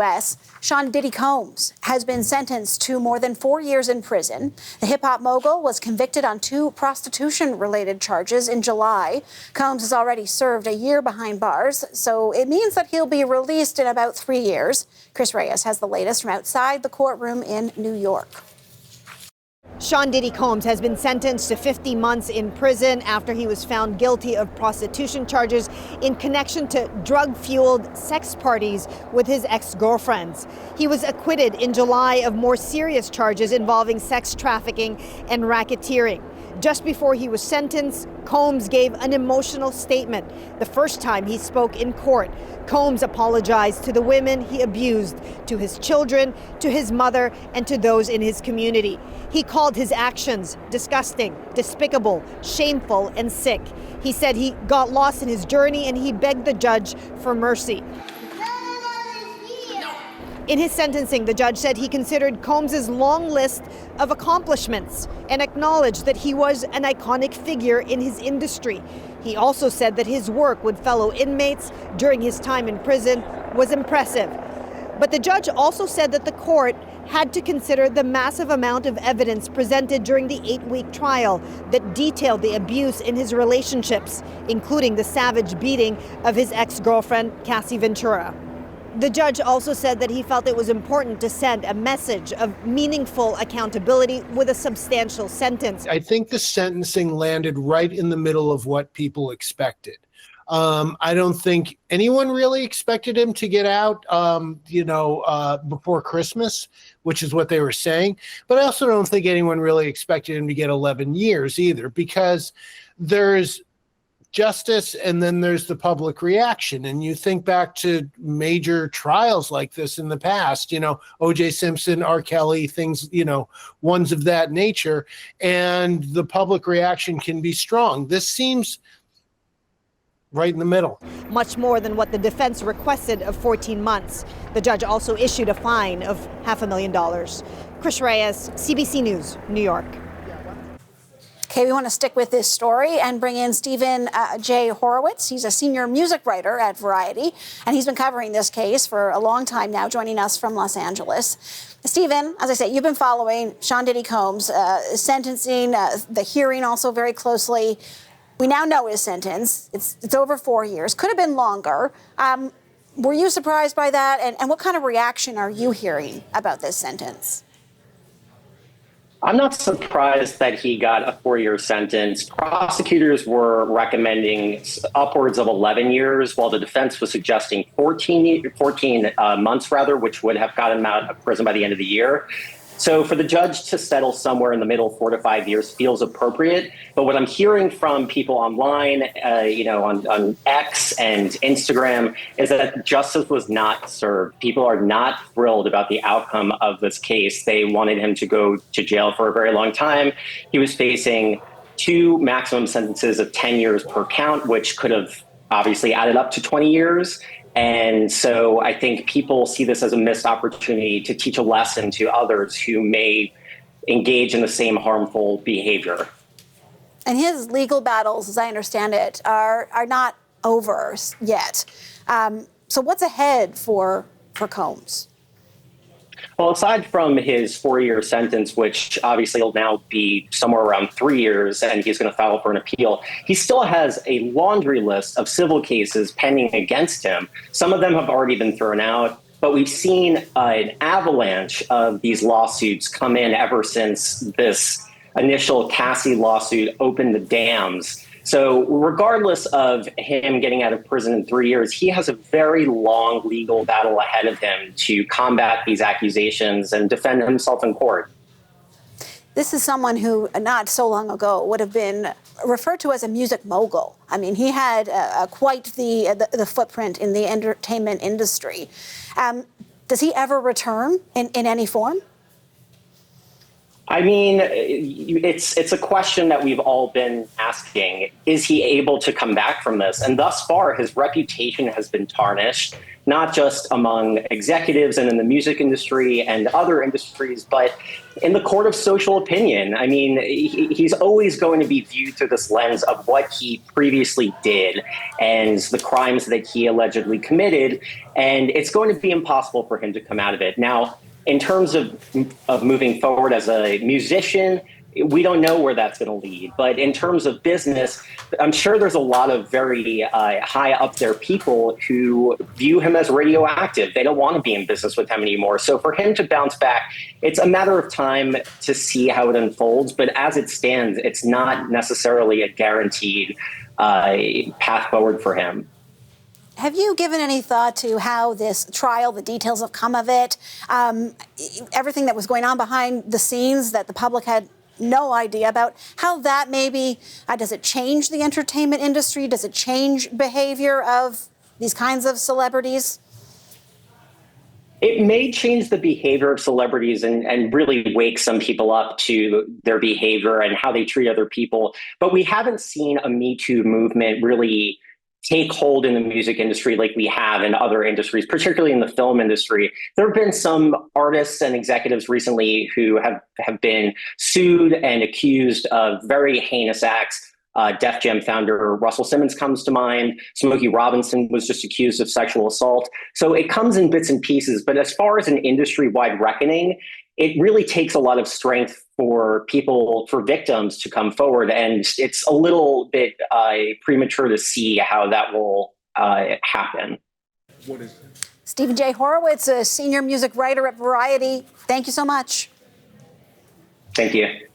U.S. Sean Diddy Combs has been sentenced to more than 4 years in prison. The hip-hop mogul was convicted on 2 prostitution-related charges in July. Combs has already served a year behind bars, so it means that he'll be released in about 3 years. Chris Reyes has the latest from outside the courtroom in New York. Sean Diddy Combs has been sentenced to 50 months in prison after he was found guilty of prostitution charges in connection to drug-fueled sex parties with his ex-girlfriends. He was acquitted in July of more serious charges involving sex trafficking and racketeering. Just before he was sentenced, Combs gave an emotional statement. The first time he spoke in court, Combs apologized to the women he abused, to his children, to his mother, and to those in his community. He called his actions disgusting, despicable, shameful, and sick. He said he got lost in his journey and he begged the judge for mercy. In his sentencing, the judge said he considered Combs' long list of accomplishments and acknowledged that he was an iconic figure in his industry. He also said that his work with fellow inmates during his time in prison was impressive. But the judge also said that the court had to consider the massive amount of evidence presented during the 8-week trial that detailed the abuse in his relationships, including the savage beating of his ex-girlfriend, Cassie Ventura. The judge also said that he felt it was important to send a message of meaningful accountability with a substantial sentence. I think the sentencing landed right in the middle of what people expected. I don't think anyone really expected him to get out, before Christmas, which is what they were saying. But I also don't think anyone really expected him to get 11 years either, because there's justice and then there's the public reaction. And you think back to major trials like this in the past, O.J. Simpson, R. Kelly, things, ones of that nature, and the public reaction can be strong. This seems right in the middle. Much more than what the defense requested of 14 months. The judge also issued a fine of $500,000. Chris Reyes, CBC News, New York. Okay, we want to stick with this story and bring in Stephen J. Horowitz. He's a senior music writer at Variety, and he's been covering this case for a long time now, joining us from Los Angeles. Stephen, as I say, you've been following Sean Diddy Combs' sentencing, the hearing also very closely. We now know his sentence. It's over 4 years. Could have been longer. Were you surprised by that? And what kind of reaction are you hearing about this sentence? I'm not surprised that he got a 4-year sentence. Prosecutors were recommending upwards of 11 years, while the defense was suggesting 14 months, which would have gotten him out of prison by the end of the year. So for the judge to settle somewhere in the middle, 4 to 5 years, feels appropriate. But what I'm hearing from people online, on X and Instagram, is that justice was not served. People are not thrilled about the outcome of this case. They wanted him to go to jail for a very long time. He was facing 2 maximum sentences of 10 years per count, which could have obviously added up to 20 years. And so I think people see this as a missed opportunity to teach a lesson to others who may engage in the same harmful behavior. And his legal battles, as I understand it, are not over yet. So what's ahead for Combs? Well, aside from his 4-year sentence, which obviously will now be somewhere around 3 years, and he's going to file for an appeal, he still has a laundry list of civil cases pending against him. Some of them have already been thrown out, but we've seen an avalanche of these lawsuits come in ever since this initial Cassie lawsuit opened the dams. So regardless of him getting out of prison in 3 years, he has a very long legal battle ahead of him to combat these accusations and defend himself in court. This is someone who, not so long ago, would have been referred to as a music mogul. I mean, he had quite the footprint in the entertainment industry. Does he ever return in any form? I mean, it's a question that we've all been asking. Is he able to come back from this? And thus far, his reputation has been tarnished, not just among executives and in the music industry and other industries, but in the court of social opinion. I mean, he's always going to be viewed through this lens of what he previously did and the crimes that he allegedly committed. And it's going to be impossible for him to come out of it. Now, in terms of moving forward as a musician, we don't know where that's going to lead. But in terms of business, I'm sure there's a lot of very high up there people who view him as radioactive. They don't want to be in business with him anymore. So for him to bounce back, it's a matter of time to see how it unfolds. But as it stands, it's not necessarily a guaranteed path forward for him. Have you given any thought to how this trial, the details have come of it, everything that was going on behind the scenes that the public had no idea about, how that maybe, does it change the entertainment industry? Does it change behavior of these kinds of celebrities? It may change the behavior of celebrities and really wake some people up to their behavior and how they treat other people. But we haven't seen a Me Too movement really take hold in the music industry like we have in other industries, particularly in the film industry. There have been some artists and executives recently who have been sued and accused of very heinous acts. Def Jam founder Russell Simmons comes to mind. Smokey Robinson was just accused of sexual assault. So it comes in bits and pieces. But as far as an industry-wide reckoning, it really takes a lot of strength for people, for victims to come forward. And it's a little bit premature to see how that will happen. What is it? Stephen J. Horowitz, a senior music writer at Variety. Thank you so much. Thank you.